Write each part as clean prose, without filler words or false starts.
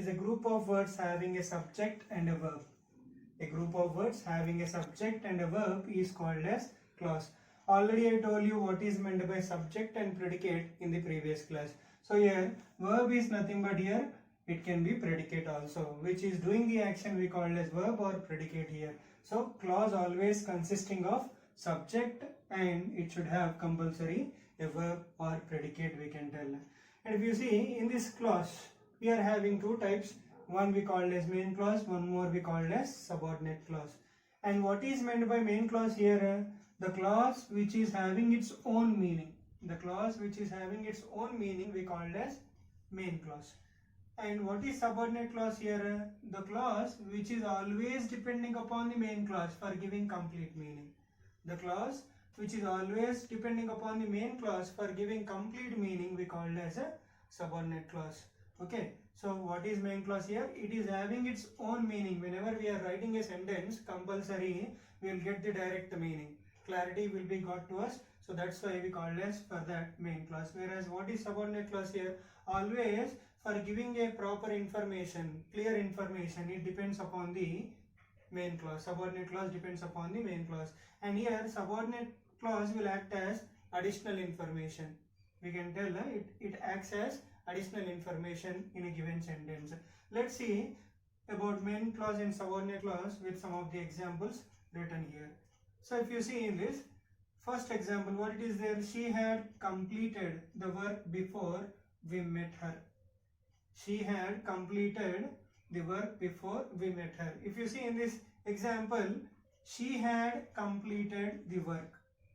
a group of words having a subject and a verb. A group of words having a subject and a verb is called as clause. Already I told you what is meant by subject and predicate in the previous class. So here verb is nothing but here it can be predicate also, which is doing the action we call as verb or predicate here. So clause always consisting of subject and it should have compulsory a verb or predicate, we can tell. And if you see in this clause we are having two types. One we called as main clause, one more we called as subordinate clause. And what is meant by main clause here? The clause which is having its own meaning. The clause which is having its own meaning we called as main clause. And what is subordinate clause here? The clause which is always depending upon the main clause for giving complete meaning. The clause which is always depending upon the main clause for giving complete meaning we called as a subordinate clause. Okay, so what is main clause here? It is having its own meaning. Whenever we are writing a sentence, compulsory we will get the direct meaning. Clarity will be got to us. So that's why we call as for that main clause. Whereas what is subordinate clause here? Always for giving a proper information, clear information, it depends upon the main clause. Subordinate clause depends upon the main clause. And here subordinate clause will act as additional information. We can tell it acts as additional information in a given sentence. Let's see about main clause and subordinate clause with some of the examples written here. So if you see in this first example, what it is there? She had completed the work before we met her. She had completed the work before we met her. If you see in this example, she had completed the work.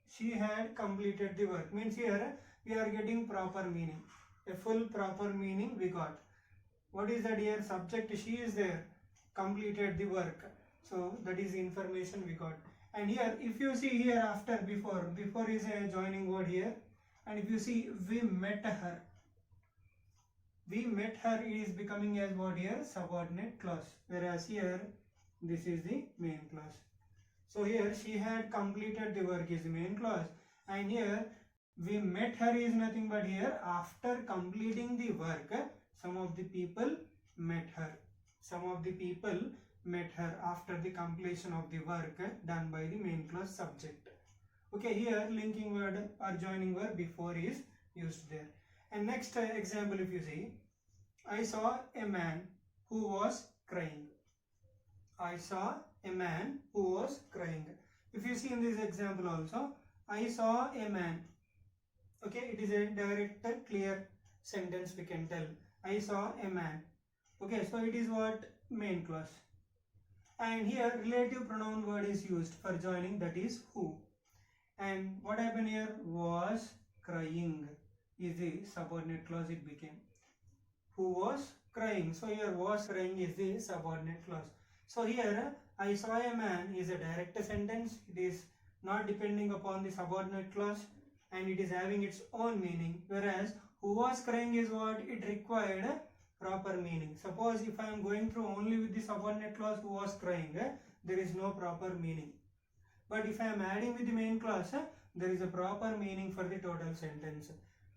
She had completed the work means here we are getting proper meaning. A full proper meaning we got. What is that here? Subject she is there. Completed the work. So that is the information we got. And here if you see here after before is a joining word here. And if you see we met her. We met her is becoming as what here? Subordinate clause. Whereas here this is the main clause. So here she had completed the work is the main clause. And here we met her is nothing but here after completing the work some of the people met her. Some of the people met her after the completion of the work done by the main clause subject. Okay, here linking word or joining word before is used there. And next example if you see, I saw a man who was crying. I saw a man who was crying. If you see in this example also, I saw a man. Okay, it is a direct clear sentence we can tell. I saw a man. Okay, so it is what? Main clause. And here relative pronoun word is used for joining, that is who. And what happened here? Was crying is the subordinate clause it became. Who was crying. So here was crying is the subordinate clause. So here I saw a man is a direct sentence. It is not depending upon the subordinate clause and it is having its own meaning. Whereas who was crying is what? It required proper meaning. Suppose if I am going through only with the subordinate clause who was crying, there is no proper meaning. But if I am adding with the main clause, there is a proper meaning for the total sentence.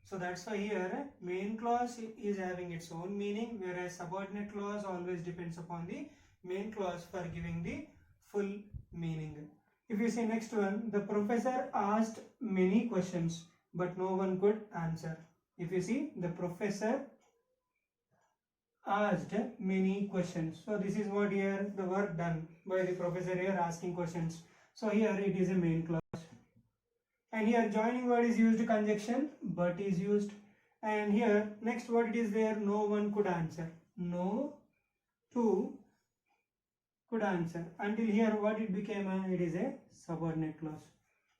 So that's why here main clause is having its own meaning, whereas subordinate clause always depends upon the main clause for giving the full meaning. If you see next one, the professor asked many questions but no one could answer. If you see, the professor asked many questions. So this is what here the work done by the professor here asking questions. So here it is a main clause. And here joining word is used, conjunction but is used. And here next word it is there, no one could answer. No two could answer. Until here what it became? It is a subordinate clause.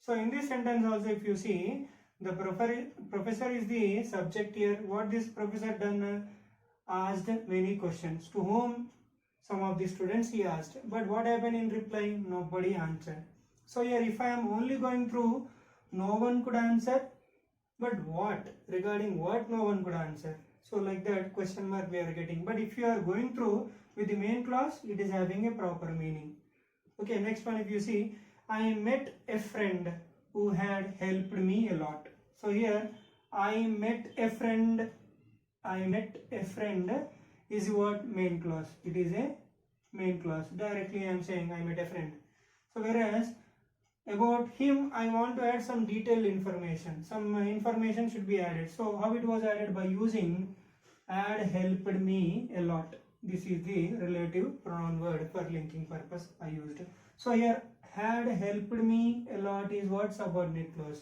So in this sentence also if you see, the professor is the subject here. What this professor done? Asked many questions. To whom? Some of the students he asked. But what happened in reply? Nobody answered. So here if I am only going through no one could answer, but what? Regarding what no one could answer? So like that question mark we are getting. But if you are going through with the main clause, it is having a proper meaning. Okay, next one if you see, I met a friend who had helped me a lot. So here I met a friend is what? Main clause. It is a main clause. Directly I am saying I met a friend. So whereas about him I want to add some detailed information. Some information should be added. So how it was added? By using add helped me a lot. This is the relative pronoun word for linking purpose I used. So here had helped me a lot is what? Subordinate clause.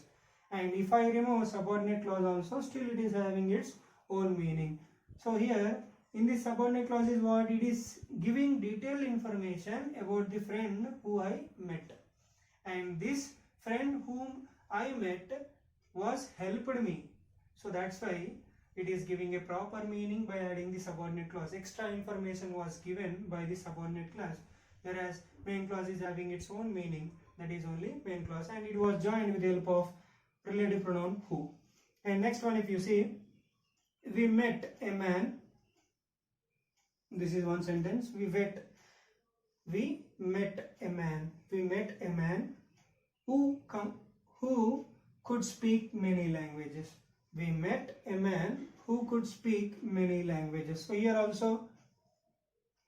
And if I remove subordinate clause also, still it is having its own meaning. So here in this subordinate clause is what? It is giving detailed information about the friend who I met. And this friend whom I met was helped me. So that's why it is giving a proper meaning by adding the subordinate clause. Extra information was given by the subordinate clause, whereas main clause is having its own meaning, that is only main clause, and it was joined with the help of relative pronoun who. And next one, if you see, we met a man. This is one sentence. We met a man. We met a man who could speak many languages. We met a man who could speak many languages. So here also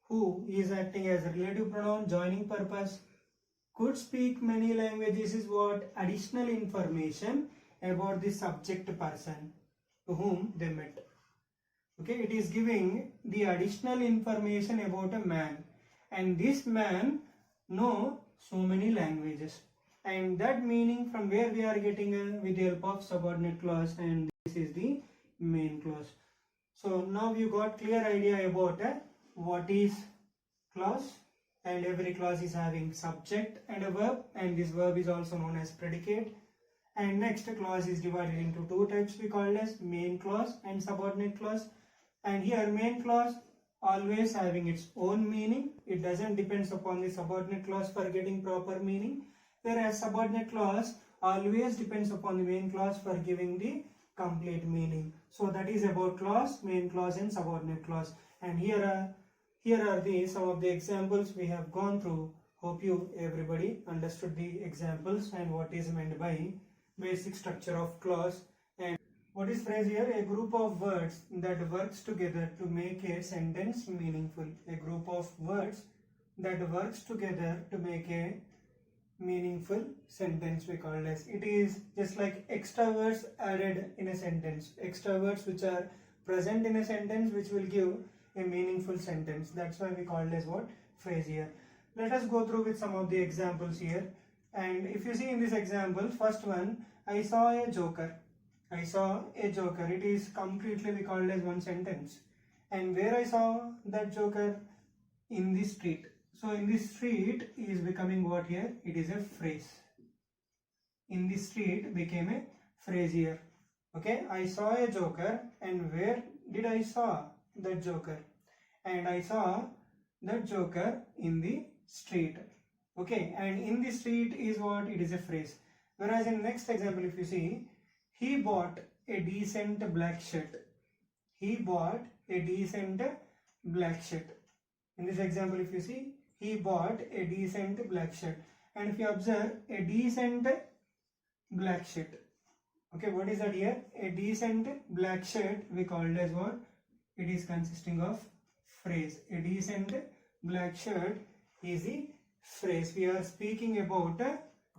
who is acting as a relative pronoun, joining purpose. Could speak many languages is what? Additional information about the subject person to whom they met. Okay, it is giving the additional information about a man, and this man know so many languages, and that meaning from where we are getting with the help of subordinate clause, and this is the main clause. So now you got clear idea about what is clause, and every clause is having subject and a verb, and this verb is also known as predicate. And next, clause is divided into two types we call as main clause and subordinate clause. And here main clause always having its own meaning. It doesn't depend upon the subordinate clause for getting proper meaning, whereas subordinate clause always depends upon the main clause for giving the complete meaning. So that is about clause, main clause and subordinate clause. And here are some of the examples we have gone through. Hope you everybody understood the examples and what is meant by basic structure of clause. And what is phrase here? A group of words that works together to make a sentence meaningful. A group of words that works together to make a meaningful sentence we call as. It is just like extra words added in a sentence. Extra words which are present in a sentence which will give a meaningful sentence. That's why we call it as what? Phrase here. Let us go through with some of the examples here. And if you see in this example, first one, I saw a joker. I saw a joker. It is completely we call it as one sentence. And where I saw that joker? In the street. So in the street is becoming what here? It is a phrase. In the street became a phrase here. Okay, I saw a joker, and where did I saw that joker? And I saw that joker in the street. Okay, and in the street is what? It is a phrase. Whereas in next example, if you see, he bought a decent black shirt. He bought a decent black shirt. In this example, if you see, he bought a decent black shirt. And if you observe, a decent black shirt. Okay, what is that here? A decent black shirt we called as what? It is consisting of phrase. A decent black shirt is the phrase. We are speaking about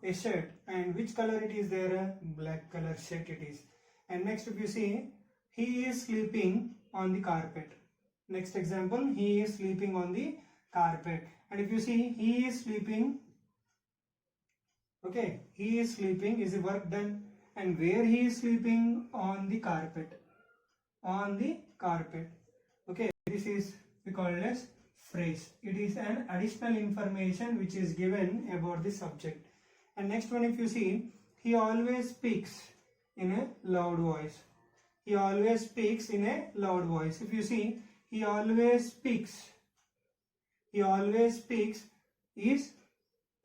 a shirt, and which color it is there? Black color shirt it is. And next, if you see, he is sleeping on the carpet. Next example, he is sleeping on the carpet. And if you see, he is sleeping, okay, he is sleeping is the work done. And where he is sleeping? On the carpet. On the carpet. Okay, this is we call it as phrase. It is an additional information which is given about the subject. And next one, if you see, he always speaks in a loud voice. He always speaks in a loud voice. If you see, he always speaks. He always speaks is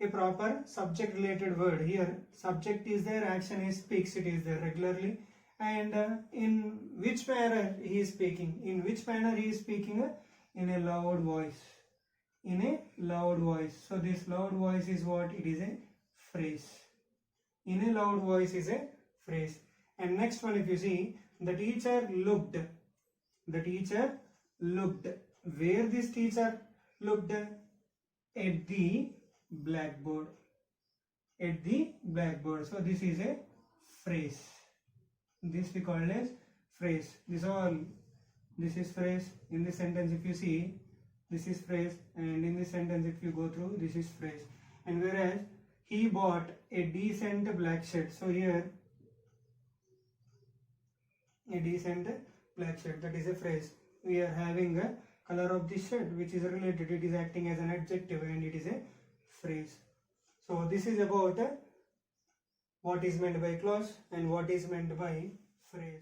a proper subject related word. Here subject is there, action is speaks, it is there regularly. And in which manner he is speaking? In which manner he is speaking? In a loud voice. In a loud voice. So this loud voice is what? It is a phrase. In a loud voice is a phrase. And next one, if you see, the teacher looked. The teacher looked. Where this teacher looked? At the blackboard. At the blackboard. So this is a phrase. This we call as phrase. This is phrase. In this sentence if you see, this is phrase, and in this sentence if you go through, this is phrase. And whereas he bought a decent black shirt. So here a decent black shirt, that is a phrase. We are having a color of this shirt which is related, it is acting as an adjective and it is a phrase. So this is about what is meant by clause and what is meant by phrase.